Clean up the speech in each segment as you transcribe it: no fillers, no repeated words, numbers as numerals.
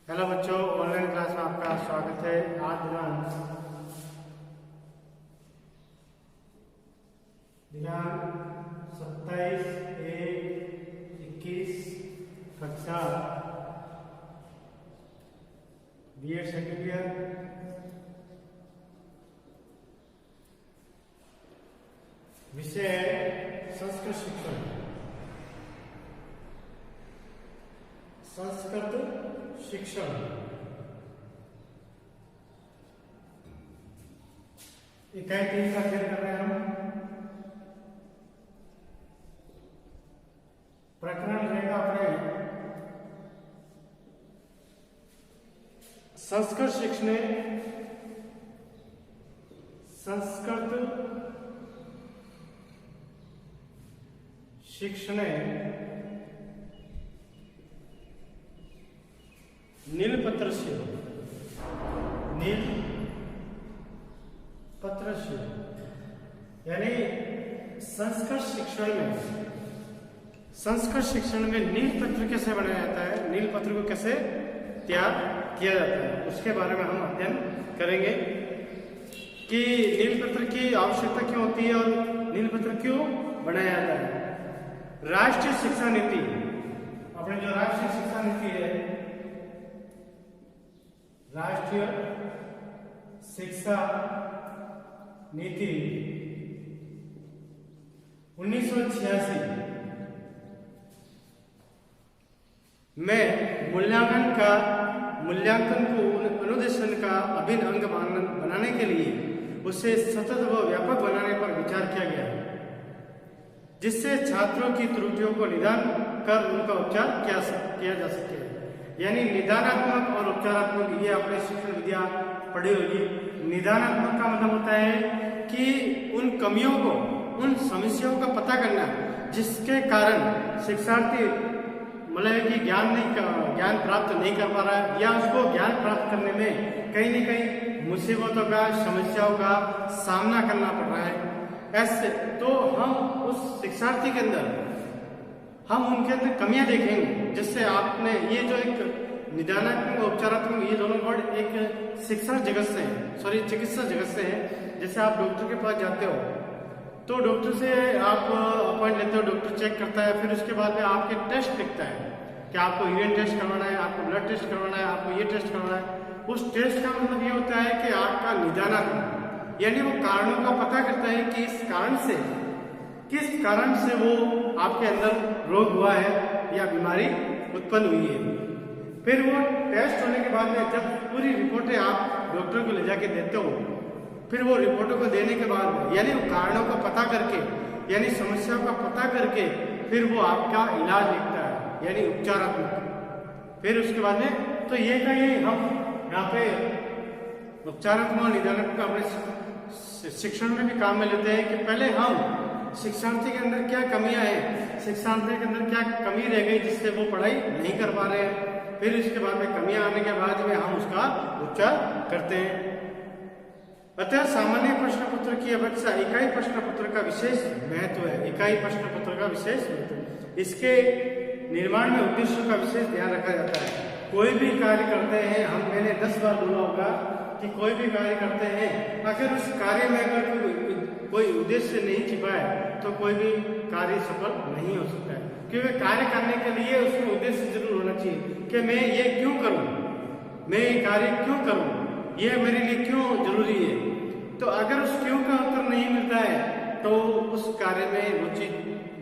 Hello बच्चों, online class में आपका स्वागत है। आज दिनांक 27/1/21 कक्षा बीएड सेकेंड ईयर। विषय संस्कृत शिक्षण। संस्कृत शिक्षण इकाई 3 का अध्ययन कर रहे हैं हम। प्रकरण रहेगा अपने संस्कृत शिक्षणे संस्कृत शिक्षणे नीलपत्रस्य यानी संस्कृत शिक्षण में नीलपत्र कैसे बनाया जाता है, नीलपत्र को कैसे तैयार किया जाता है, उसके बारे में हम अध्ययन करेंगे कि नीलपत्र की आवश्यकता क्यों होती है और नीलपत्र क्यों बनाया जाता है। राष्ट्रीय शिक्षा नीति, अपने जो राष्ट्रीय शिक्षा नीति है, राष्ट्रीय शिक्षा नीति 1986 में मूल्यांकन को अनुदेशन का अभिन्न अंग बनाने के लिए उसे सतत व व्यापक बनाने पर विचार किया गया है, जिससे छात्रों की त्रुटियों को निदान कर उनका उपचार किया जा सके। यानी निदानात्मक और उपचारात्मक, ये आपने शिक्षण विद्या पढ़ी होगी। निदानात्मक का मतलब होता है कि उन कमियों को, उन समस्याओं का पता करना जिसके कारण शिक्षार्थी मतलब कि ज्ञान प्राप्त नहीं कर पा रहा है, या उसको ज्ञान प्राप्त करने में कहीं न कहीं मुसीबतों का, समस्याओं का सामना करना पड़ रहा है। ऐसे तो हम उस शिक्षार्थी के अंदर, हम उनके अंदर कमियां देखेंगे, जिससे आपने ये जो एक निदानात्मक और उपचारात्मक, ये दोनों वर्ड एक चिकित्सा जगत से हैं। जैसे आप डॉक्टर के पास जाते हो तो डॉक्टर से आप अपॉइंट लेते हो, डॉक्टर चेक करता है, फिर उसके बाद में आपके टेस्ट लिखता है कि आपको यूरिन टेस्ट करवाना है, आपको ब्लड टेस्ट करवाना है, आपको ये टेस्ट करवाना है। उस टेस्ट का मतलब ये होता है कि आपका निदानात्मक, यानी वो कारणों का पता करता है कि किस कारण से वो आपके अंदर रोग हुआ है या बीमारी उत्पन्न हुई है। फिर वो टेस्ट होने के बाद में जब पूरी रिपोर्टें आप डॉक्टर को ले जाके देते हो, फिर वो रिपोर्टों को देने के बाद यानी वो कारणों का पता करके, यानी समस्याओं का पता करके फिर वो आपका इलाज लिखता है, यानी उपचारात्मक। फिर उसके बाद में तो ये हम यहाँ पे उपचारात्मक और निदानात्मक अपने शिक्षण में भी काम में लेते हैं कि पहले हम शिक्षार्थी के अंदर क्या कमियां हैं, शिक्षार्थी के अंदर क्या कमी रह गई जिससे वो पढ़ाई नहीं कर पा रहे हैं। फिर इसके बाद में कमियां आने के बाद में हम उसका उपचार करते हैं। अतः सामान्य प्रश्न पत्र की अपेक्षा इकाई प्रश्न पत्र का विशेष महत्व है। इकाई प्रश्न पत्र का विशेष महत्व, इसके निर्माण में उद्देश्यों का विशेष ध्यान रखा जाता है। कोई भी कार्य करते हैं, मैंने 10 बार बोला होगा कि कोई भी कार्य करते हैं, अगर उस कार्य में अगर कोई उद्देश्य नहीं छिपा है तो कोई भी कार्य सफल नहीं हो सकता है। क्योंकि कार्य करने के लिए उसमें उद्देश्य जरूर होना चाहिए कि मैं ये क्यों करूं, मैं ये कार्य क्यों करूं, ये मेरे लिए क्यों जरूरी है। तो अगर उस क्यों का उत्तर नहीं मिलता है तो उस कार्य में रुचि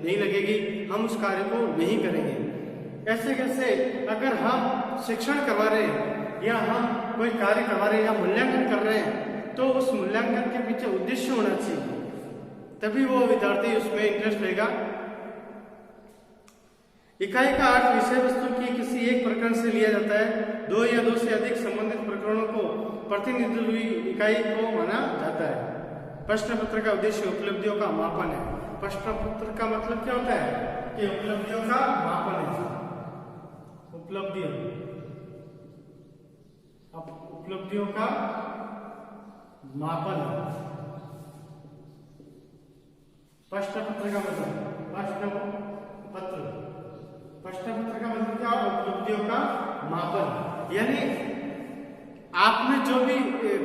नहीं लगेगी, हम उस कार्य को नहीं करेंगे। ऐसे कैसे अगर हम शिक्षण करवा रहे हैं या हम कोई कार्य करवा रहे हैं या मूल्यांकन कर रहे हैं, तो उस मूल्यांकन के पीछे उद्देश्य होना चाहिए, तभी वो विद्यार्थी उसमें इंटरेस्ट लेगा। इकाई का अर्थ विषय वस्तु की किसी एक प्रकरण से लिया जाता है। 2 या 2 से अधिक संबंधित प्रकरणों को प्रतिनिधित्व इकाई को माना जाता है। प्रश्न पत्र का उद्देश्य उपलब्धियों का मापन है। प्रश्न पत्र का मतलब क्या होता है कि उपलब्धियों का मापन है। उपलब्धियों का मापन। प्रश्न पत्र का मतलब प्रश्न पत्र का मतलब क्या? उपलब्धियों का मापन। यानी आपने जो भी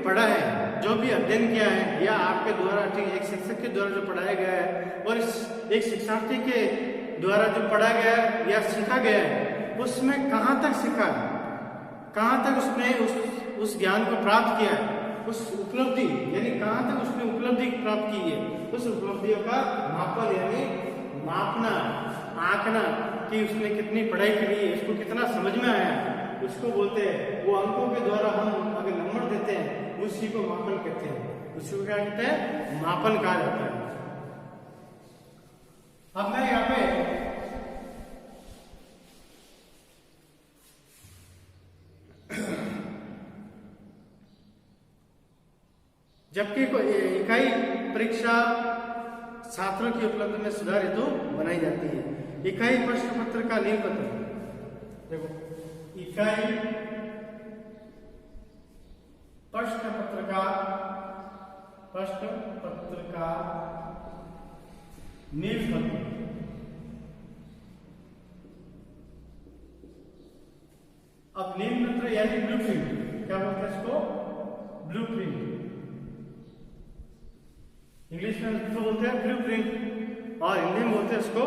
पढ़ा है, जो भी अध्ययन किया है, या आपके द्वारा एक शिक्षक के द्वारा जो पढ़ाया गया है और एक शिक्षार्थी के द्वारा जो पढ़ा गया है या सीखा गया है, उसमें कहाँ तक सीखा है, कहाँ तक उसने उस ज्ञान को प्राप्त किया है, उस उपलब्धि यानी कहाँ तक उसने उपलब्धि प्राप्त की है, उस उपलब्धियों का मापन यानी मापना, आंकना कि उसने कितनी पढ़ाई करी है, उसको कितना समझ में आया, उसको बोलते हैं। वो अंकों के द्वारा हम अगर नंबर देते हैं उसी को मापन कहते हैं, उसको क्या कहते हैं, मापन कहा जाता है। अब मैं यहाँ पे जबकि इकाई परीक्षा छात्रों की उपलब्धि में सुधार हेतु बनाई जाती है। इकाई प्रश्न पत्र का नींव पत्र, देखो इकाई प्रश्न पत्र का नींव पत्र। अब नींव पत्र यानी ब्लूप्रिंट, क्या बोलते हैं इसको, ब्लूप्रिंट। इंग्लिश में इसको बोलते हैं ब्लूप्रिंट और हिंदी में बोलते हैं इसको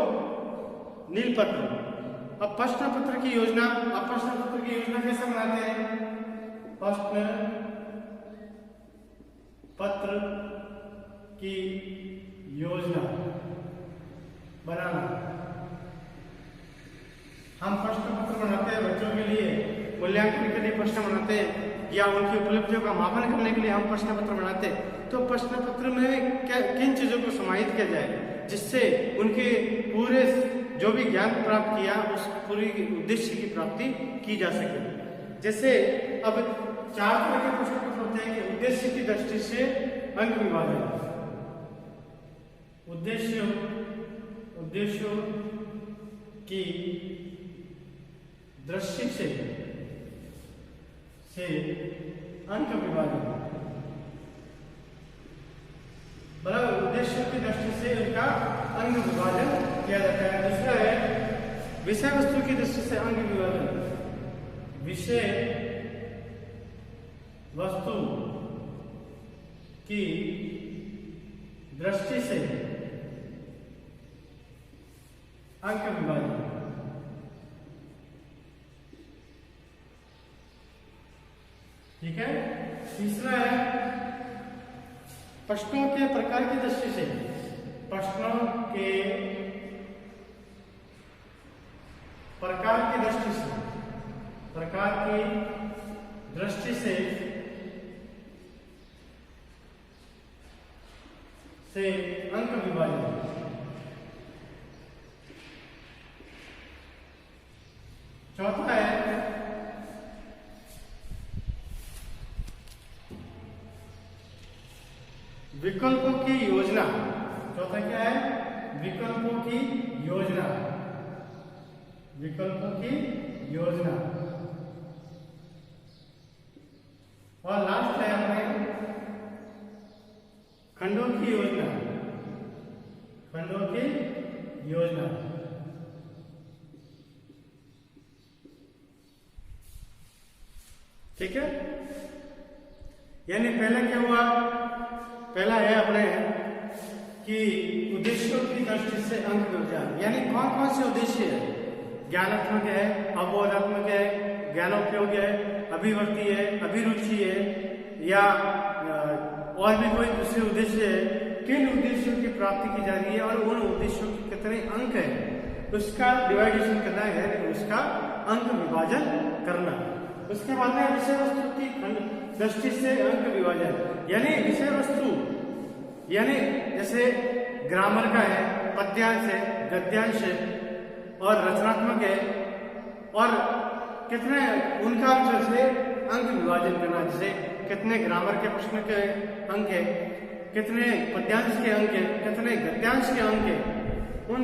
नील पत्र। अब प्रश्न पत्र की योजना, अब प्रश्न पत्र की योजना कैसे बनाते हैं, प्रश्न पत्र की योजना बनाना। हम प्रश्न पत्र बनाते हैं बच्चों के लिए, मूल्यांकन के लिए प्रश्न बनाते हैं या उनकी उपलब्धियों का मापन करने के लिए हम प्रश्न पत्र बनाते हैं। तो प्रश्न पत्र में किन चीजों को समाहित किया जाए जिससे उनके पूरे जो भी ज्ञान प्राप्त किया उस पूरी उद्देश्य की प्राप्ति की जा सके। जैसे अब 4 तरह के प्रश्न पत्र होते हैं कि उद्देश्य की दृष्टि से अंक विभाजन, उद्देश्यों की दृष्टि से अंक विभाजन, बराबर, उद्देश्यों की दृष्टि से उनका अंक विभाजन किया जाता है। दूसरा है विषय वस्तु की दृष्टि से अंक विभाजन, विषय वस्तु की दृष्टि से अंक विभाजन। ठीक है। तीसरा है प्रश्नों के प्रकार की दृष्टि से, प्रश्नों के प्रकार की दृष्टि से, प्रकार की दृष्टि से अंक विभाजन। चौथा है विकल्पों की योजना। चौथा क्या है, विकल्पों की योजना, विकल्पों की योजना। और लास्ट है हमें खंडों की योजना, खंडों की योजना। ठीक है। यानी पहले क्या हुआ, पहला है अपने कि उद्देश्यों की दृष्टि से अंक विभाजन, यानी कौन कौन से उद्देश्य है, ज्ञानात्मक है, अवबोधात्मक है, ज्ञानोपयोगी है, अभिवर्ती है, अभिरुचि है, या और भी कोई दूसरे उद्देश्य है। किन उद्देश्यों की प्राप्ति की जा रही है और उन उद्देश्यों के कितने अंक है उसका डिवाइडेशन करना है, उसका अंक विभाजन करना। उसके बाद में विषय वस्तु की दृष्टि से अंक विभाजन, यानी विषय वस्तु यानी जैसे ग्रामर का है, पद्यांश है, गद्यांश है और रचनात्मक है, और कितने उनका जैसे अंक विभाजन करना, जैसे कितने ग्रामर के प्रश्न के अंक है, कितने पद्यांश के अंक है, कितने गद्यांश के अंक है, उन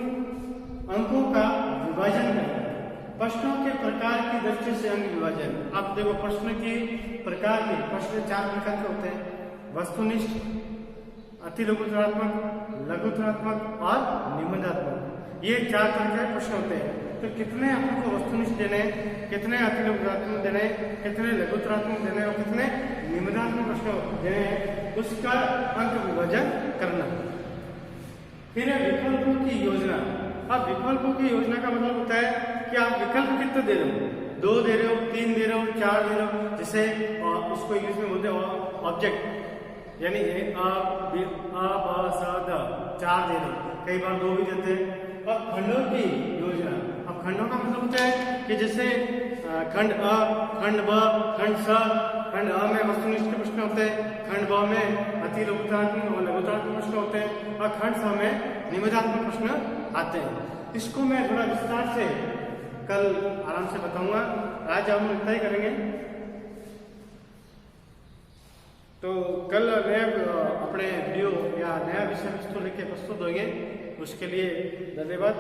अंकों का विभाजन करना। प्रश्नों के प्रकार की दृष्टि से अंक विभाजन। अब देखो प्रश्न के प्रकार के, प्रश्न 4 प्रकार के होते हैं, वस्तुनिष्ठ, अति लघुतरात्मक, लघुतरात्मक और निबंधात्मक। ये 4 तरह के प्रश्न होते हैं। तो कितने अपन को वस्तुनिष्ठ देने, कितने अतिलोकात्मक देने, कितने लघुतरात्मक देने और कितने निम्नात्मक प्रश्न देने, उसका अंक विभाजन करना। फिर है विकल्पों की योजना। अब विकल्पों की योजना का मतलब होता है कि आप विकल्प कितने दे रहे हो, 2 दे रहे हो, 3 दे रहे हो, 4 दे रहे हो, जिसे उसको इंग्लिश में बोलते हैं ऑब्जेक्ट, यानी अ ब स द 4 दे रहे हो, कई बार 2 भी देते हैं। और खंडों की योजना, अब खंडों का मतलब होता है कि जैसे खंड अ, खंड ब, खंड स, खंड अ में वस्तुनिष्ठ प्रश्न होते हैं, खंड ब में अतिलोकात्मक और लघुतात्मक प्रश्न होते हैं, और खंड स में निम्नात्मक प्रश्न आते हैं। इसको मैं थोड़ा विस्तार से कल आराम से बताऊंगा, आज हम इतना ही करेंगे। तो कल नया अपने वीडियो या नया विषय वस्तु लेके प्रस्तुत होंगे, उसके लिए धन्यवाद।